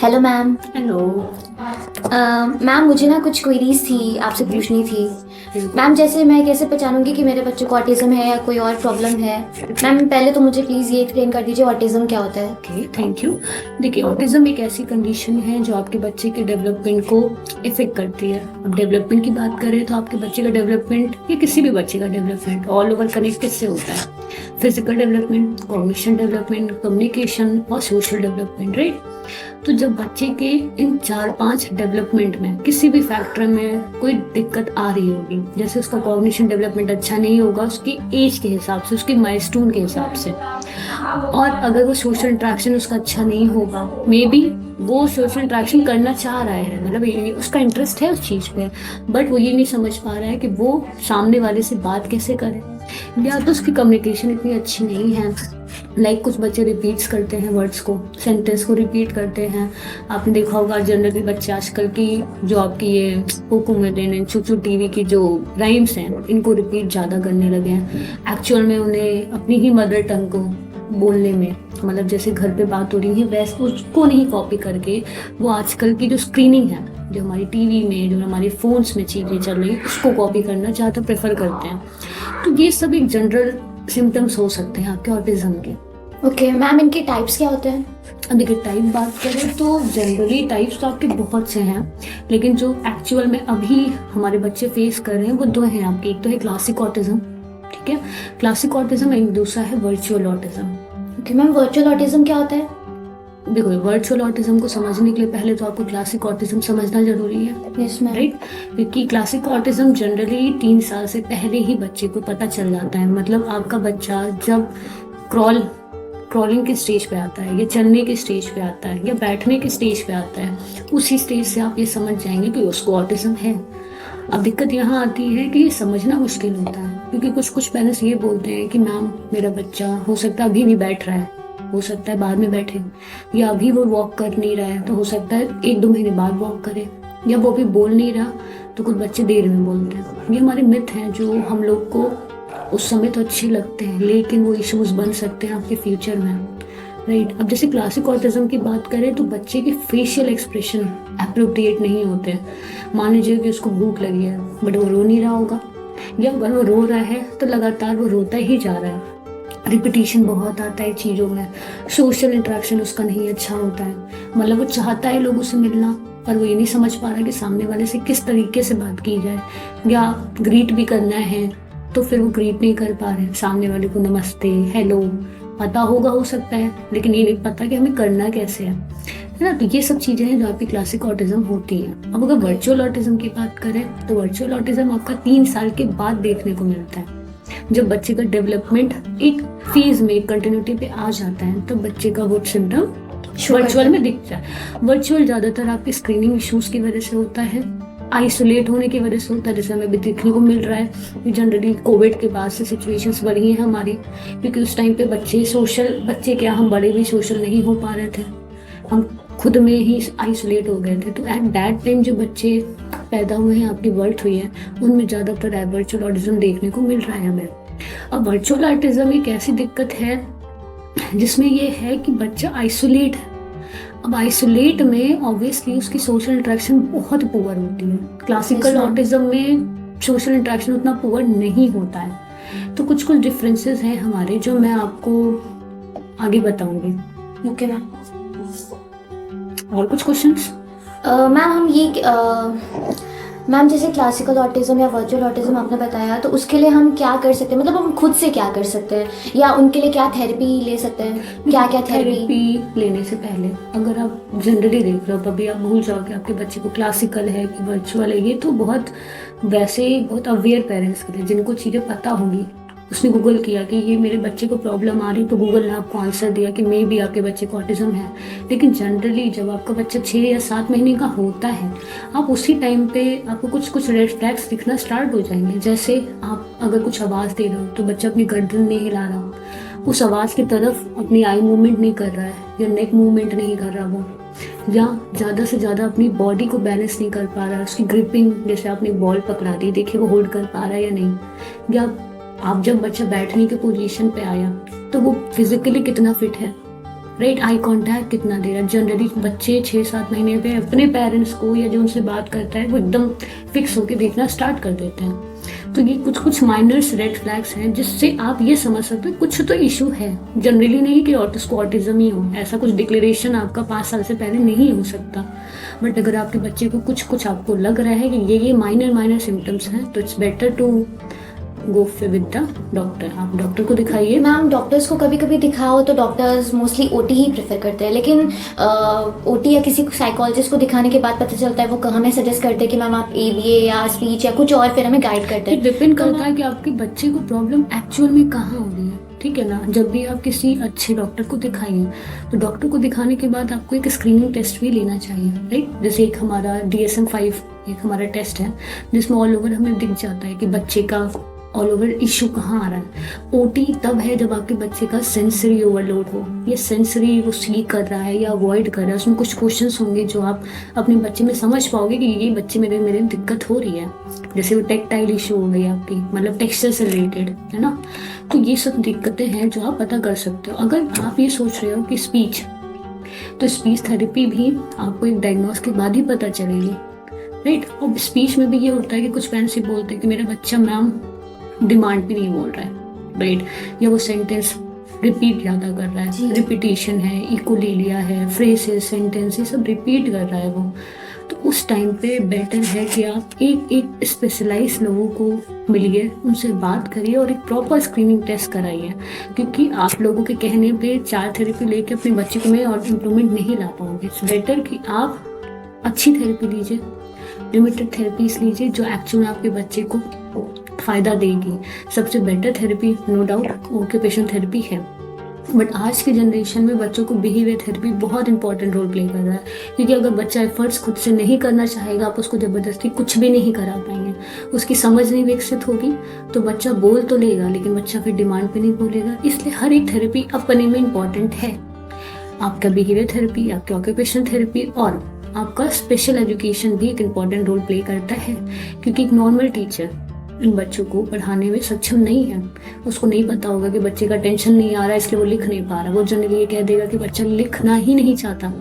Hello ma'am. Hello. Ma'am मुझे ना कुछ क्वेरीज थी आपसे पूछनी थी। मैम जैसे मैं कैसे पहचानूंगी कि मेरे बच्चे को ऑटिज्म है या कोई और प्रॉब्लम है। मैम पहले तो मुझे प्लीज़ ये एक्सप्लेन कर दीजिए ऑटिज्म क्या होता है। Okay, thank you. देखिए, ऑटिज्म एक ऐसी कंडीशन है जो आपके बच्चे के डेवलपमेंट को इफेक्ट करती है। अब डेवलपमेंट की बात करें तो आपके बच्चे का डेवलपमेंट या किसी भी बच्चे का डेवलपमेंट ऑल ओवर कनेक्ट किससे होता है? Physical development, cognition development, communication और सोशल डेवलपमेंट, राइट? तो जब बच्चे के इन 4-5 डेवलपमेंट में किसी भी फैक्टर में कोई दिक्कत आ रही होगी, जैसे उसका कॉग्निशन डेवलपमेंट अच्छा नहीं होगा उसकी एज के हिसाब से, उसकी माइलस्टोन के हिसाब से, और अगर वो सोशल इंटरेक्शन उसका अच्छा नहीं होगा, मे बी वो सोशल इंटरेक्शन करना चाह रहा है, मतलब उसका इंटरेस्ट है उस चीज़ पे, बट वो ये नहीं समझ पा रहा है कि वो सामने वाले से बात कैसे करे, या तो उसकी कम्युनिकेशन इतनी अच्छी नहीं है। कुछ बच्चे रिपीट्स करते हैं वर्ड्स को, सेंटेंस को रिपीट करते हैं। आपने देखा होगा जनरली बच्चे आजकल की जो आपकी ये हुकूमतें चूचू टीवी की जो राइम्स हैं इनको रिपीट ज़्यादा करने लगे हैं। एक्चुअल में उन्हें अपनी ही मदर टंग को बोलने में, मतलब जैसे घर पे बात हो रही है वैसे उसको नहीं कॉपी करके वो आजकल की जो स्क्रीनिंग है, जो हमारी टीवी में, जो हमारे फ़ोन्स में चीज़ें चल रही हैं उसको कॉपी करना ज़्यादा प्रेफर करते हैं। तो ये सब एक जनरल सिम्टम्स हो सकते हैं आपके ऑटिज्म के। ओके मैम, इनके टाइप्स क्या होते हैं? अब देखिए, टाइप बात करें तो जनरली टाइप्स तो आपके बहुत से हैं, लेकिन जो एक्चुअल में अभी हमारे बच्चे फेस कर रहे हैं वो दो हैं आपके। एक तो है क्लासिक ऑटिज्म, ठीक है, क्लासिक ऑटिज्म, एक दूसरा है virtual autism. Okay ma'am, virtual autism क्या होता है? देखो, वर्चुअल ऑटिज्म को समझने के लिए पहले तो आपको क्लासिक ऑटिज्म समझना जरूरी है। Yes ma'am. राइट, क्योंकि क्लासिक ऑटिज्म जनरली 3 साल से पहले ही बच्चे को पता चल जाता है। मतलब आपका बच्चा जब क्रॉलिंग के स्टेज पे आता है, या चलने के स्टेज पे आता है, या बैठने के स्टेज पे आता है, उसी स्टेज से आप ये समझ जाएंगे कि उसको ऑटिज्म है। अब दिक्कत यहाँ आती है कि ये समझना मुश्किल होता है, क्योंकि कुछ पेरेंट्स ये बोलते हैं कि मैम मेरा बच्चा हो सकता है अभी भी बैठ रहा है, हो सकता है बाद में बैठे, या अभी वो वॉक कर नहीं रहा है तो हो सकता है 1-2 महीने बाद वॉक करे, या वो अभी बोल नहीं रहा तो कुछ बच्चे देर में बोलते हैं। ये हमारे मिथ हैं जो हम लोग को उस समय तो अच्छे लगते हैं, लेकिन वो इश्यूज बन सकते हैं आपके फ्यूचर में। राइट, अब जैसे क्लासिक ऑटिज्म की बात करें तो बच्चे के फेशियल एक्सप्रेशन अप्रोप्रिएट नहीं होते हैं। मान लीजिए कि उसको भूख लगी है बट वो रो नहीं रहा होगा, या अगर वो रो रहा है तो लगातार वो रोता ही जा रहा है, रिपीटिशन बहुत आता है चीज़ों में, सोशल इंटरेक्शन उसका नहीं अच्छा होता है। मतलब वो चाहता है लोगों से मिलना, पर वो ये नहीं समझ पा रहा कि सामने वाले से किस तरीके से बात की जाए, या ग्रीट भी करना है तो फिर वो ग्रीट नहीं कर पा रहे सामने वाले को, नमस्ते, हेलो पता होगा हो सकता है, लेकिन ये नहीं पता कि हमें करना कैसे है ना। तो ये सब चीज़ें हैं जो आपकी क्लासिक ऑटिज्म होती हैं। अब अगर वर्चुअल ऑटिज्म की बात करें तो वर्चुअल ऑटिज्म आपका 3 साल के बाद देखने को मिलता है। जब बच्चे का डेवलपमेंट एक फेज में, एक कंटिन्यूटी पे आ जाता है, तो बच्चे का वो सिम्टम वर्चुअल में दिखता है। वर्चुअल ज़्यादातर आपके स्क्रीनिंग इश्यूज की वजह से होता है, आइसोलेट होने की वजह से होता है, जैसे हमें भी देखने को मिल रहा है। जनरली कोविड के बाद से सिचुएशंस बढ़ी हैं हमारी, क्योंकि उस टाइम पे बच्चे क्या, हम बड़े भी सोशल नहीं हो पा रहे थे, हम खुद में ही आइसोलेट हो गए थे। तो एट दैट टाइम जो बच्चे पैदा हुए हैं, आपकी बर्थ हुई है, उनमें ज़्यादातर वर्चुअल ऑटिज्म देखने को मिल रहा है हमें। अब वर्चुअल ऑटिज्म एक ऐसी दिक्कत है जिसमें ये है कि बच्चा आइसोलेट है। अब आइसोलेट में ऑब्वियसली उसकी सोशल इंटरेक्शन बहुत पुअर होती है। क्लासिकल ऑटिज्म में सोशल इंटरेक्शन उतना पुअर नहीं होता है। तो कुछ डिफरेंसेस हैं हमारे जो मैं आपको आगे बताऊंगी। Okay ma'am. और कुछ क्वेश्चंस? मैम हम ये मैम जैसे क्लासिकल ऑटिज्म या वर्चुअल ऑटिज्म आपने बताया, तो उसके लिए हम क्या कर सकते हैं? मतलब हम खुद से क्या कर सकते हैं, या उनके लिए क्या थेरेपी ले सकते हैं? क्या क्या थेरेपी लेने से पहले अगर आप जनरली देख रहे हो, तभी आप भूल जाओ कि आपके बच्चे को क्लासिकल है कि वर्चुअल है। ये तो बहुत बहुत अवेयर पेरेंट्स के लिए, जिनको चीज़ें पता होंगी। उसने गूगल किया कि ये मेरे बच्चे को प्रॉब्लम आ रही, तो गूगल ने आपको आंसर दिया कि मे भी आपके बच्चे को ऑटिज्म है। लेकिन जनरली जब आपका बच्चा 6 या 7 महीने का होता है, आप उसी टाइम पे आपको कुछ रेड फ्लैग्स दिखना स्टार्ट हो जाएंगे। जैसे आप अगर कुछ आवाज़ दे रहे हो तो बच्चा अपनी गर्दन नहीं हिला रहा, उस आवाज़ की तरफ अपनी आई मूवमेंट नहीं कर रहा है, या नेक मूवमेंट नहीं कर रहा वो, या ज़्यादा से ज़्यादा अपनी बॉडी को बैलेंस नहीं कर पा रहा है। उसकी ग्रिपिंग, जैसे आपने बॉल पकड़ा दी, देखिए वो होल्ड कर पा रहा है या नहीं। या आप जब बच्चा बैठने के पोजीशन पे आया तो वो फिजिकली कितना फिट है, राइट, आई कांटेक्ट कितना दे रहा है। जनरली बच्चे 6-7 महीने पे अपने पेरेंट्स को या जो उनसे बात करता है वो एकदम फिक्स होकर देखना स्टार्ट कर देते हैं। तो ये कुछ कुछ माइनर्स रेड फ्लैग्स हैं जिससे आप ये समझ सकते हैं कुछ तो इशू है। जनरली नहीं कि उसको ऑटिज्म ही हो, ऐसा कुछ डिक्लेरेशन आपका 5 साल से पहले नहीं हो सकता। बट अगर आपके बच्चे को कुछ आपको लग रहा है कि ये माइनर सिम्टम्स हैं, तो it's better to go with the doctor. आप डॉक्टर को दिखाइए। मैम डॉक्टर्स को कभी कभी दिखाओ तो डॉक्टर्स मोस्टली ओटी ही प्रेफर करते हैं, लेकिन ओटी या किसी साइकोलॉजिस्ट को दिखाने के बाद पता चलता है वो हमें सजेस्ट करते हैं कि मैम आप ABA या स्पीच या कुछ और, फिर हमें गाइड करते हैं। डिपेंड करता है कि आपके बच्चे को प्रॉब्लम एक्चुअल में कहाँ हो रही है। ठीक है ना, जब भी आप किसी अच्छे डॉक्टर को दिखाइए तो डॉक्टर को दिखाने के बाद आपको एक स्क्रीनिंग टेस्ट भी लेना चाहिए, राइट। जैसे एक हमारा DSM-5 एक हमारा टेस्ट है जिसमें ऑल ओवर हमें दिख जाता है कि बच्चे का ऑल ओवर इशू कहाँ आ रहा है। OT तब है जब आपके बच्चे का सेंसरी ओवरलोड हो, ये सेंसरी वो सीख कर रहा है या अवॉइड कर रहा है। उसमें कुछ क्वेश्चंस होंगे जो आप अपने बच्चे में समझ पाओगे कि ये बच्चे मेरे दिक्कत हो रही है। जैसे वो टेक्टाइल इशू हो गई आपकी, मतलब टेक्सचर से रिलेटेड, है ना। तो ये सब दिक्कतें हैं जो आप पता कर सकते हो। अगर आप ये सोच रहे हो कि स्पीच, तो स्पीच थेरेपी भी आपको एक डायग्नोस के बाद ही पता चलेगी, राइट। और स्पीच में भी ये होता है कि कुछ पेरेंट्स बोलते हैं कि मेरा बच्चा मैम डिमांड भी नहीं बोल रहा है, राइट, या वो सेंटेंस रिपीट ज़्यादा कर रहा है, रिपीटेशन है, इकोलेलिया है, फ्रेसेस, सेंटेंस, ये सब रिपीट कर रहा है वो। तो उस टाइम पे बेटर है कि आप एक स्पेशलाइज लोगों को मिलिए, उनसे बात करिए और एक प्रॉपर स्क्रीनिंग टेस्ट कराइए। क्योंकि आप लोगों के कहने पे 4 थेरेपी लेके अपने बच्चे को में और इम्प्रूवमेंट नहीं ला पाओगे। इट्स बेटर कि आप अच्छी थेरेपी लीजिए, लिमिटेड थेरेपीज लीजिए जो एक्चुअल में आपके बच्चे को फ़ायदा देगी। सबसे better therapy no doubt occupation therapy है। बट आज की जनरेशन में बच्चों को बिहेवियर थेरेपी बहुत इंपॉर्टेंट रोल प्ले कर रहा है। क्योंकि अगर बच्चा एफर्ट्स खुद से नहीं करना चाहेगा, आप उसको ज़बरदस्ती कुछ भी नहीं करा पाएंगे, उसकी समझ नहीं विकसित होगी, तो बच्चा बोल तो लेगा लेकिन बच्चा फिर डिमांड पे नहीं बोलेगा। इसलिए हर एक थेरेपी अपने में इम्पॉर्टेंट है। आपका बिहेवियर थेरेपी, आपकी ऑक्यूपेशनल थेरेपी और आपका स्पेशल एजुकेशन भी एक इम्पॉर्टेंट रोल प्ले करता है। क्योंकि एक नॉर्मल टीचर इन बच्चों को पढ़ाने में सक्षम नहीं है। उसको नहीं पता होगा कि बच्चे का टेंशन नहीं आ रहा है इसलिए वो लिख नहीं पा रहा। वो जनरली ये कह देगा कि बच्चा लिखना ही नहीं चाहता,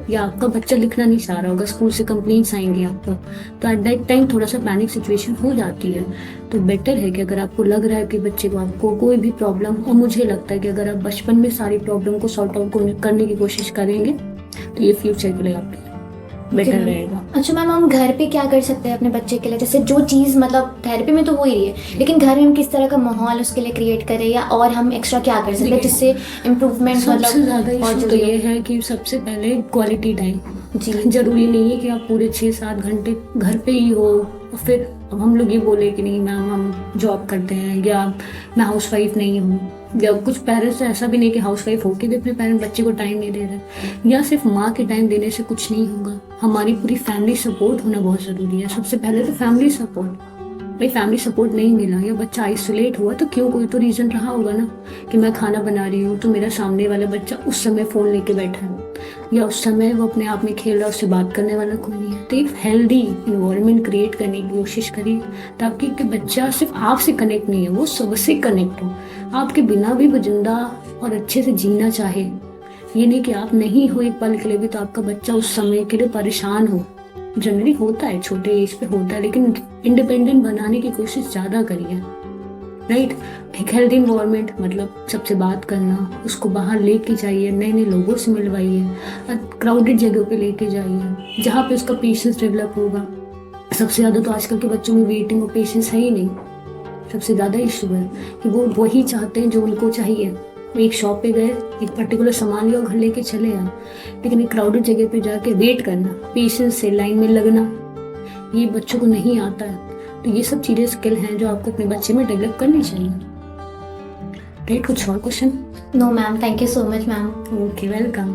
या आपका बच्चा लिखना नहीं चाह रहा होगा, स्कूल से कंप्लेंट्स आएंगी आपको। तो एट दैट टाइम थोड़ा सा पैनिक सिचुएशन हो जाती है। तो बेटर है कि अगर आपको लग रहा है कि बच्चे को आपको कोई भी प्रॉब्लम, और मुझे लगता है कि अगर आप बचपन में सारी प्रॉब्लम को सॉर्ट आउट करने की कोशिश करेंगे तो ये फ्यूचर के लिए आपके बेटर रहेगा। अच्छा मैम, हम घर पे क्या कर सकते हैं अपने बच्चे के लिए? जैसे जो चीज़ मतलब थेरेपी में तो वो ही है, लेकिन घर में हम किस तरह का माहौल उसके लिए क्रिएट करें, या और हम एक्स्ट्रा क्या कर सकते हैं जिससे इम्प्रूवमेंट सबसे ज़्यादा इशू तो ये है कि सबसे पहले क्वालिटी टाइम। जी, जरूरी नहीं है कि आप पूरे 6-7 घंटे घर पे ही हो और फिर अब हम लोग ये बोले कि नहीं मैम हम जॉब करते हैं या मैं हाउसवाइफ नहीं हूँ, या कुछ पेरेंट्स ऐसा भी नहीं कि हाउसवाइफ होके भी अपने पेरेंट बच्चे को टाइम नहीं दे रहे, या सिर्फ माँ के टाइम देने से कुछ नहीं होगा। हमारी पूरी फैमिली सपोर्ट होना बहुत ज़रूरी है। सबसे पहले तो फैमिली सपोर्ट। भाई फैमिली सपोर्ट नहीं मिला या बच्चा आइसोलेट हुआ तो क्यों, कोई तो रीज़न रहा होगा ना। कि मैं खाना बना रही हूँ तो मेरा सामने वाला बच्चा उस समय फ़ोन लेके बैठा है, या उस समय वो अपने आप में खेल रहा है, उससे बात करने वाला कोई नहीं है। तो एक हेल्दी इन्वायरमेंट क्रिएट करने की कोशिश करिए ताकि कि बच्चा सिर्फ आपसे कनेक्ट नहीं है, वो सबसे कनेक्ट हो। आपके बिना भी वो जिंदा और अच्छे से जीना चाहे। ये नहीं कि आप नहीं हो एक पल के लिए भी तो आपका बच्चा उस समय के लिए परेशान हो। जनरली होता है, छोटे एज पे होता है, लेकिन इंडिपेंडेंट बनाने की कोशिश ज़्यादा करिए, राइट। एक हेल्दी इन्वायरमेंट मतलब सबसे बात करना, उसको बाहर लेके जाइए, नए नए लोगों से मिलवाइए, क्राउडेड जगह पे लेके जाइए जहाँ पे उसका पेशेंस डेवलप होगा। सबसे ज़्यादा तो आजकल के बच्चों में वेटिंग और पेशेंस है ही नहीं। सबसे ज़्यादा इशू है कि वो वही चाहते हैं जो उनको चाहिए। एक शॉप पे गए, एक पर्टिकुलर सामान लिया और घर लेके चले आए, लेकिन एक क्राउडेड जगह पे जाके वेट करना, पेशेंस से लाइन में लगना, ये बच्चों को नहीं आता है। तो ये सब चीज़ें स्किल हैं जो आपको अपने बच्चे में डेवलप करनी चाहिए, राइट। कुछ और question? No ma'am, thank you so much ma'am. Okay, welcome.